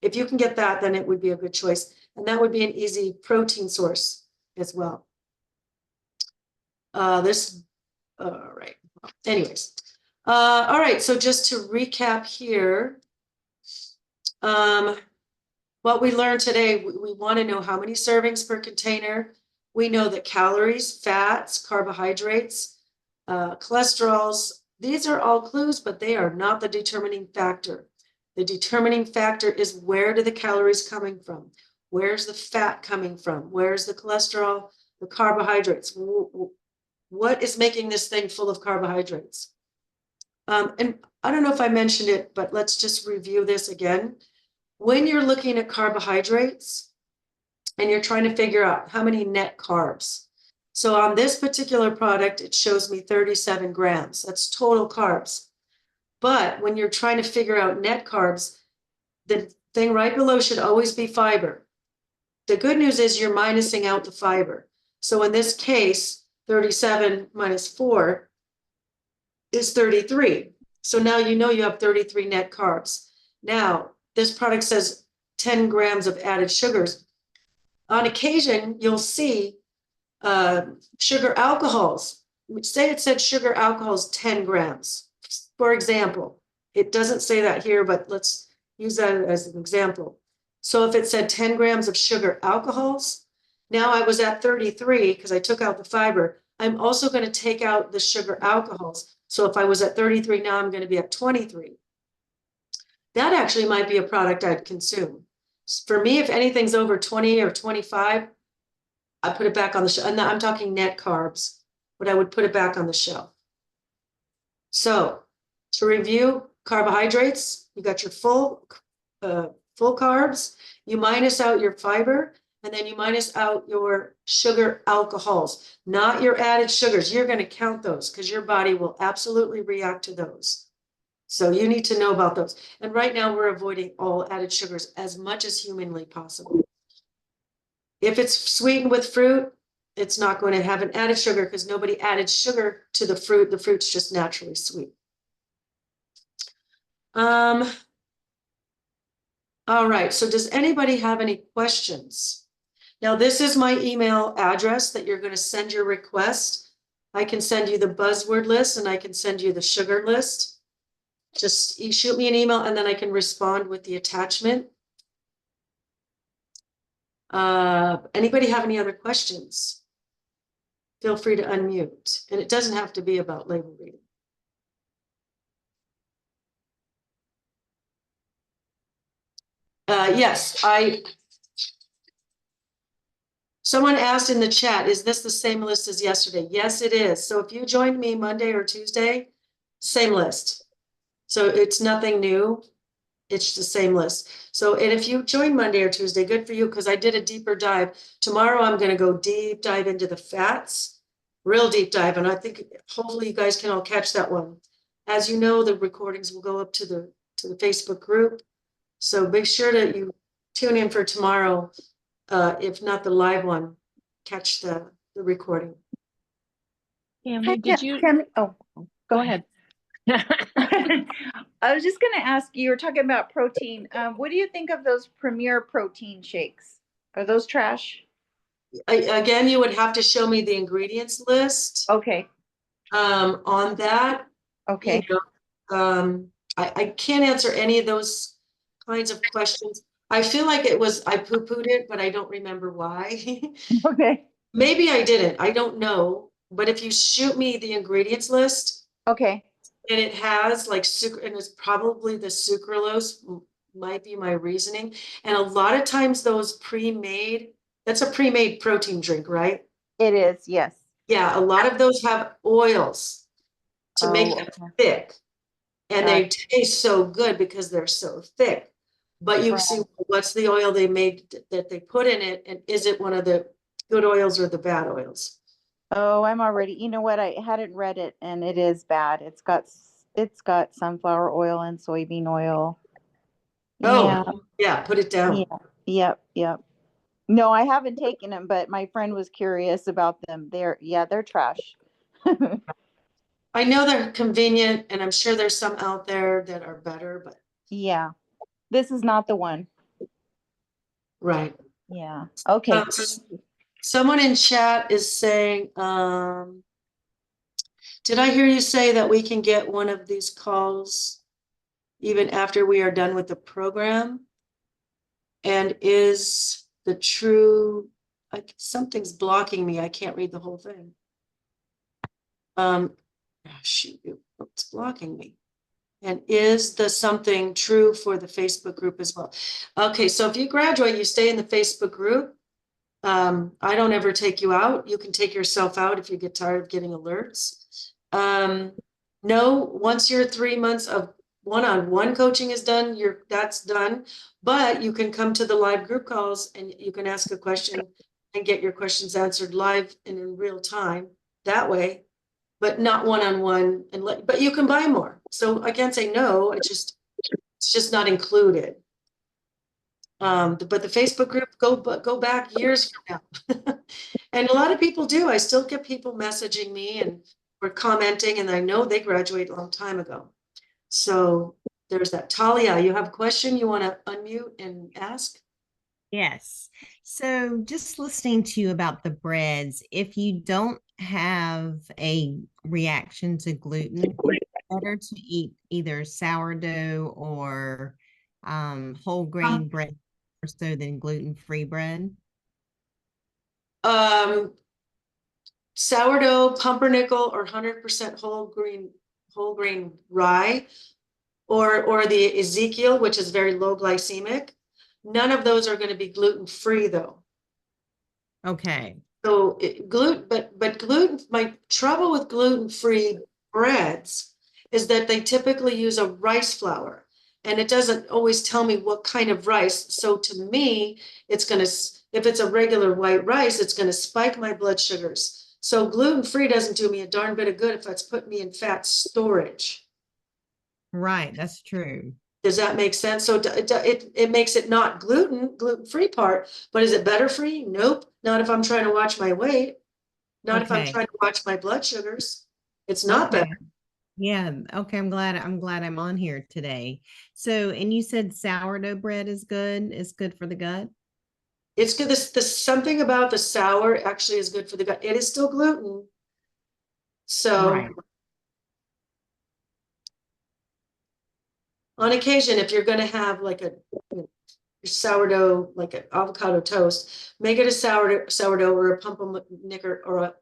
S1: If you can get that, then it would be a good choice. And that would be an easy protein source as well. All right. Anyways. All right. So just to recap here, what we learned today, we want to know how many servings per container. We know that calories, fats, carbohydrates, cholesterols, these are all clues, but they are not the determining factor. The determining factor is, where do the calories coming from? Where's the fat coming from? Where's the cholesterol, the carbohydrates? What is making this thing full of carbohydrates? And I don't know if I mentioned it, but let's just review this again. When you're looking at carbohydrates and you're trying to figure out how many net carbs. So on this particular product, it shows me 37 grams. That's total carbs. But when you're trying to figure out net carbs, the thing right below should always be fiber. The good news is you're minusing out the fiber. So in this case, 37 minus 4 is 33. So now you know you have 33 net carbs. Now, this product says 10 grams of added sugars. On occasion, you'll see sugar alcohols. Say it said sugar alcohols 10 grams. For example, it doesn't say that here, but let's use that as an example. So if it said 10 grams of sugar alcohols, now I was at 33 because I took out the fiber. I'm also going to take out the sugar alcohols. So if I was at 33, now I'm going to be at 23. That actually might be a product I'd consume. For me, if anything's over 20 or 25, I put it back on the shelf. And I'm talking net carbs, but I would put it back on the shelf. So to review carbohydrates, you got your full carbs, you minus out your fiber, and then you minus out your sugar alcohols, not your added sugars. You're going to count those because your body will absolutely react to those. So you need to know about those. And right now we're avoiding all added sugars as much as humanly possible. If it's sweetened with fruit, it's not going to have an added sugar because nobody added sugar to the fruit. The fruit's just naturally sweet. All right, so does anybody have any questions? Now, this is my email address that you're going to send your request. I can send you the buzzword list and I can send you the sugar list. Just you shoot me an email and then I can respond with the attachment. Anybody have any other questions? Feel free to unmute. And it doesn't have to be about label reading. Yes, someone asked in the chat, is this the same list as yesterday? Yes, it is. So if you joined me Monday or Tuesday, same list. So it's nothing new. It's the same list. So, and if you join Monday or Tuesday, good for you, because I did a deeper dive. Tomorrow, I'm going to go deep dive into the fats, real deep dive. And I think hopefully you guys can all catch that one. As you know, the recordings will go up to the Facebook group. So make sure that you tune in for tomorrow. If not the live one, catch the recording.
S3: Tammy, did you?
S5: Oh,
S3: Go ahead.
S5: I was just going to ask you, were talking about protein. What do you think of those Premier protein shakes? Are those trash?
S1: Again, you would have to show me the ingredients list.
S5: Okay.
S1: On that.
S5: Okay.
S1: You know, I can't answer any of those kinds of questions. I feel like I poo-pooed it, but I don't remember why.
S5: Okay.
S1: Maybe I didn't. I don't know. But if you shoot me the ingredients list,
S5: Okay.
S1: and it has like sucr, and it's probably the sucralose might be my reasoning. And a lot of times those pre-made, that's a pre-made protein drink, right?
S5: It is. Yes.
S1: Yeah, a lot of those have oils to make them thick. And they taste so good because they're so thick. But you see what's the oil they made that they put in it, and is it one of the good oils or the bad oils?
S5: Oh, I'm already, you know what? I hadn't read it and it is bad. It's got sunflower oil and soybean oil.
S1: Oh, yeah, put it down.
S5: Yeah. Yep. No, I haven't taken them, but my friend was curious about them. They're trash.
S1: I know they're convenient, and I'm sure there's some out there that are better, but
S5: Yeah. This is not the one.
S1: right.
S5: Yeah. Okay.
S1: Someone in chat is saying, did I hear you say that we can get one of these calls even after we are done with the program? And is the true, something's blocking me. I can't read the whole thing. Shoot, it's blocking me. And is the something true for the Facebook group as well? Okay, so if you graduate, you stay in the Facebook group. I don't ever take you out. You can take yourself out if you get tired of getting alerts. No, once your 3 months of one-on-one coaching is done, that's done. But you can come to the live group calls and you can ask a question and get your questions answered live and in real time that way, but not one-on-one. But you can buy more. So I can't say no. It's just not included. But the Facebook group, go back years from now. And a lot of people do. I still get people messaging me and or commenting, and I know they graduated a long time ago. So there's that. Talia, you have a question you want to unmute and ask?
S4: Yes. So just listening to you about the breads, if you don't have a reaction to gluten, it's better to eat either sourdough or whole grain bread more so than gluten-free bread.
S1: Sourdough, pumpernickel, or 100% whole grain rye, or the Ezekiel, which is very low glycemic. None of those are going to be gluten-free though.
S4: Okay.
S1: So but gluten, my trouble with gluten-free breads is that they typically use a rice flour, and it doesn't always tell me what kind of rice. So to me, if it's a regular white rice, it's going to spike my blood sugars. So gluten-free doesn't do me a darn bit of good if that's putting me in fat storage.
S4: Right, that's true.
S1: Does that make sense? So it makes it not gluten-free part, but is it better for you? Nope. Not if I'm trying to watch my weight. Not if I'm
S4: Okay.
S1: trying to watch my blood sugars. It's not
S4: Okay.
S1: better.
S4: Yeah. Okay. I'm glad I'm on here today. So, and you said sourdough bread is good. It's good for the gut.
S1: It's good. This something about the sour actually is good for the gut. It is still gluten. So
S4: Right.
S1: on occasion, if you're going to have like a sourdough, like an avocado toast, make it a sourdough or a pumpernickel or a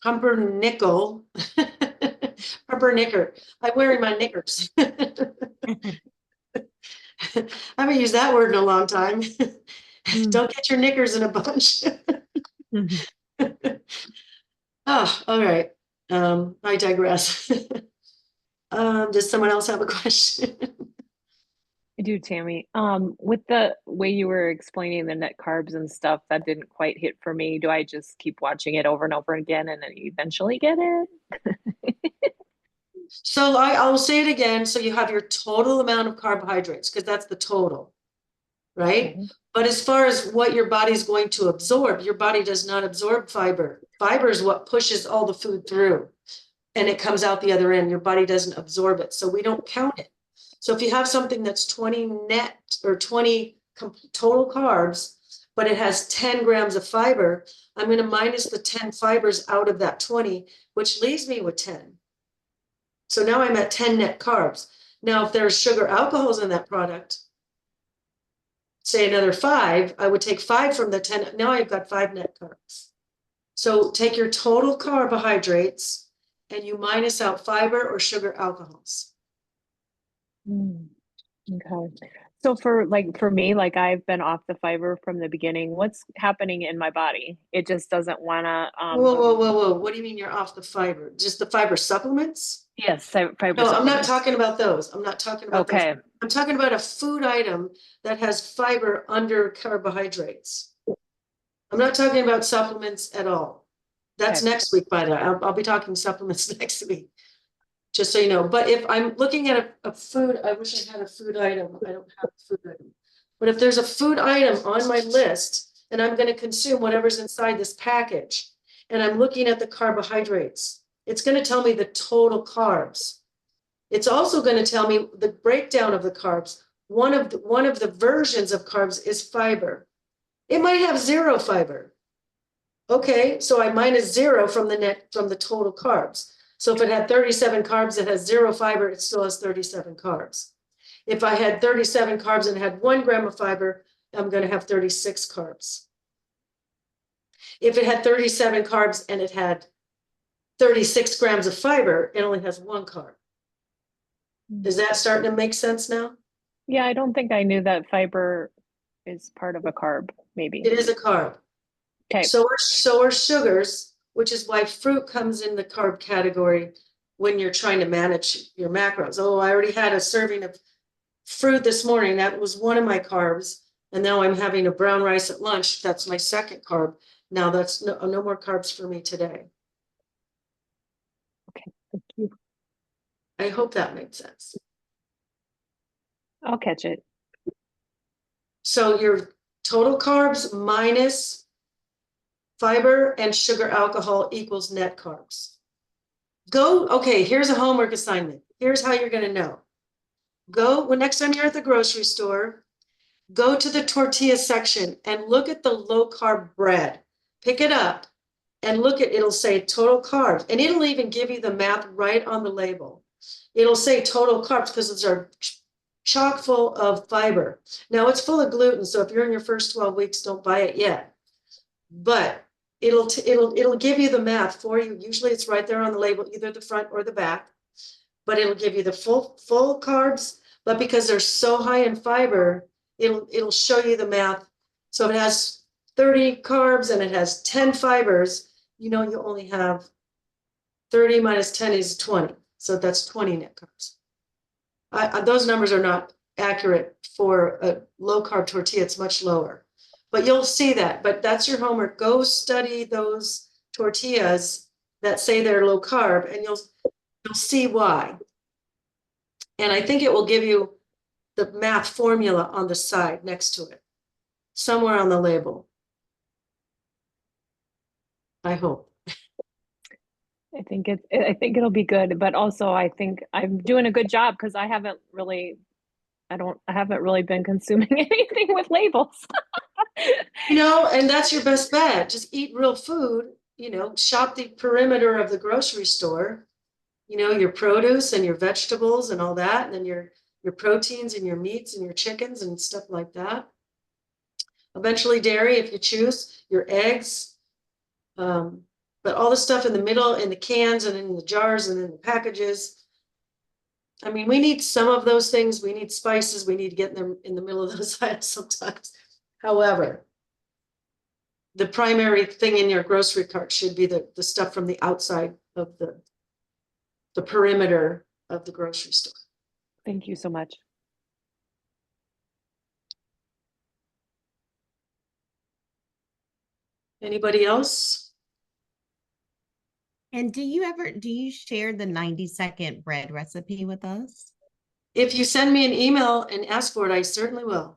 S1: pumpernickel. Pumpernickel. I'm wearing my knickers. I haven't used that word in a long time. Don't get your knickers in a bunch. Oh, all right. I digress. Does someone else have a question?
S3: I do, Tammy. With the way you were explaining the net carbs and stuff, that didn't quite hit for me. Do I just keep watching it over and over again and then eventually get it?
S1: So I'll say it again. So you have your total amount of carbohydrates, because that's the total, right?
S3: Mhm.
S1: But as far as what your body's going to absorb, your body does not absorb fiber. Fiber is what pushes all the food through, and it comes out the other end. Your body doesn't absorb it. So we don't count it. So if you have something that's 20 net or 20 total carbs, but it has 10 grams of fiber, I'm going to minus the 10 fibers out of that 20, which leaves me with 10. So now I'm at 10 net carbs. Now, if there's sugar alcohols in that product, say another 5, I would take 5 from the 10. Now I've got 5 net carbs. So take your total carbohydrates and you minus out fiber or sugar alcohols.
S3: Mm, okay. So for me, like I've been off the fiber from the beginning. What's happening in my body? It just doesn't wanna
S1: Whoa. What do you mean you're off the fiber? Just the fiber supplements?
S3: yes, fiber
S1: No, I'm not
S3: supplements.
S1: talking about those. I'm not talking about those.
S3: Okay.
S1: I'm talking about a food item that has fiber under carbohydrates. I'm not talking about supplements at all. That's
S3: Okay.
S1: next week, by the way. I'll be talking supplements next week, just so you know. But if I'm looking at a food, I wish I had a food item. I don't have a food item. But if there's a food item on my list and I'm going to consume whatever's inside this package, and I'm looking at the carbohydrates, it's going to tell me the total carbs. It's also going to tell me the breakdown of the carbs. One of the versions of carbs is fiber. It might have 0 fiber. Okay, so I minus 0 from the total carbs. So if it had 37 carbs, it has 0 fiber, it still has 37 carbs. If I had 37 carbs and had 1 gram of fiber, I'm going to have 36 carbs. If it had 37 carbs and it had 36 grams of fiber, it only has 1 carb. Is that starting to make sense now?
S3: Yeah, I don't think I knew that fiber is part of a carb, maybe.
S1: It is a carb.
S3: Okay.
S1: So are sugars, which is why fruit comes in the carb category when you're trying to manage your macros. Oh, I already had a serving of fruit this morning. That was one of my carbs. And now I'm having a brown rice at lunch. That's my second carb. Now that's no more carbs for me today.
S3: Okay, thank you.
S1: I hope that made sense.
S3: I'll catch it.
S1: So your total carbs minus fiber and sugar alcohol equals net carbs. Okay, here's a homework assignment. Here's how you're going to know. Well, next time you're at the grocery store, go to the tortilla section and look at the low carb bread. Pick it up and it'll say total carbs, and it'll even give you the math right on the label. It'll say total carbs because those are chock full of fiber. Now it's full of gluten, so if you're in your first 12 weeks, don't buy it yet. But it'll give you the math for you. Usually it's right there on the label, either the front or the back. But it'll give you the full carbs. But because they're so high in fiber, it'll show you the math. So if it has 30 carbs and it has 10 fibers, you only have 30 minus 10 is 20. So that's 20 net carbs. Those numbers are not accurate for a low carb tortilla. It's much lower, but you'll see that. But that's your homework. Go study those tortillas that say they're low carb, and you'll see why. And I think it will give you the math formula on the side next to it, somewhere on the label. I hope.
S3: I think it'll be good, but also I think I'm doing a good job because I haven't really been consuming anything with labels.
S1: And that's your best bet. Just eat real food, shop the perimeter of the grocery store, your produce and your vegetables and all that, and then your proteins and your meats and your chickens and stuff like that. Eventually dairy, if you choose, your eggs, but all the stuff in the middle, in the cans and in the jars and in the packages. I mean, we need some of those things. We need spices. We need to get them in the middle of those items sometimes. However, the primary thing in your grocery cart should be the stuff from the outside of the perimeter of the grocery store.
S3: Thank you so much.
S1: Anybody else?
S4: And do you share the 90-second bread recipe with us?
S1: If you send me an email and ask for it, I certainly will.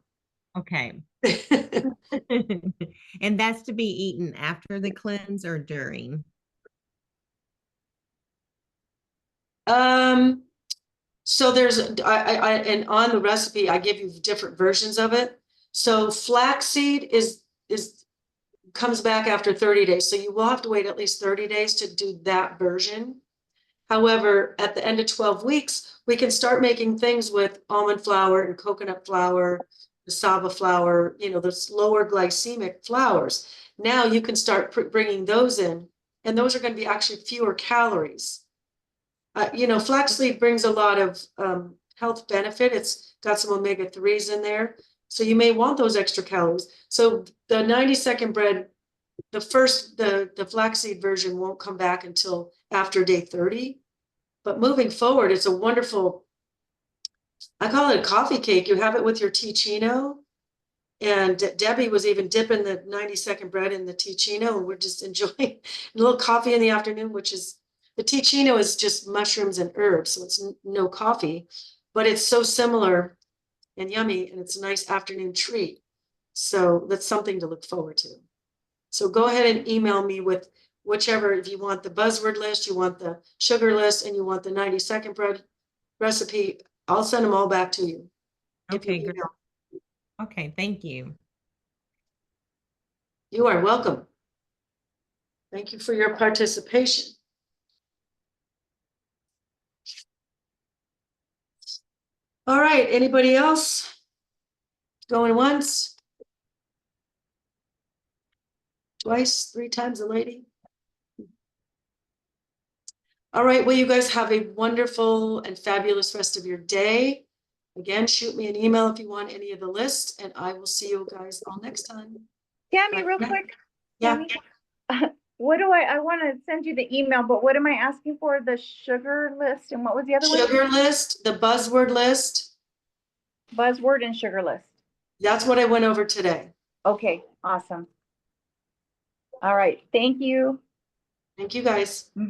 S4: Okay. And that's to be eaten after the cleanse or during?
S1: So there's and on the recipe I give you different versions of it. So flaxseed comes back after 30 days. So you will have to wait at least 30 days to do that version. However, at the end of 12 weeks, we can start making things with almond flour and coconut flour, cassava flour, those lower glycemic flours. Now you can start bringing those in, and those are going to be actually fewer calories. Flaxseed brings a lot of health benefit. It's got some omega-3s in there. So you may want those extra calories. So the 90-second bread, the flaxseed version won't come back until after day 30. But moving forward, it's a wonderful, I call it a coffee cake. You have it with your ticino. And Debbie was even dipping the 90-second bread in the ticino, and we're just enjoying a little coffee in the afternoon, the ticino is just mushrooms and herbs, so it's no coffee, but it's so similar and yummy, and it's a nice afternoon treat. So that's something to look forward to. So go ahead and email me with whichever, if you want the buzzword list, you want the sugar list, and you want the 90-second bread recipe, I'll send them all back to you.
S4: Okay, great. Okay, thank you.
S1: You are welcome. Thank you for your participation. All right, anybody else? Going once? Twice, 3 times a lady? All right, well, you guys have a wonderful and fabulous rest of your day. Again, shoot me an email if you want any of the list, and I will see you guys all next time.
S6: Tammy,
S1: Bye.
S6: real quick.
S1: Yeah.
S6: Tammy, what do I want to send you the email, but what am I asking for? The sugar list and what was the other one?
S1: Sugar list, the buzzword list,
S6: Buzzword and sugar list.
S1: that's what I went over today.
S6: Okay, awesome. All right, thank you.
S1: Thank you, guys.
S6: Bye.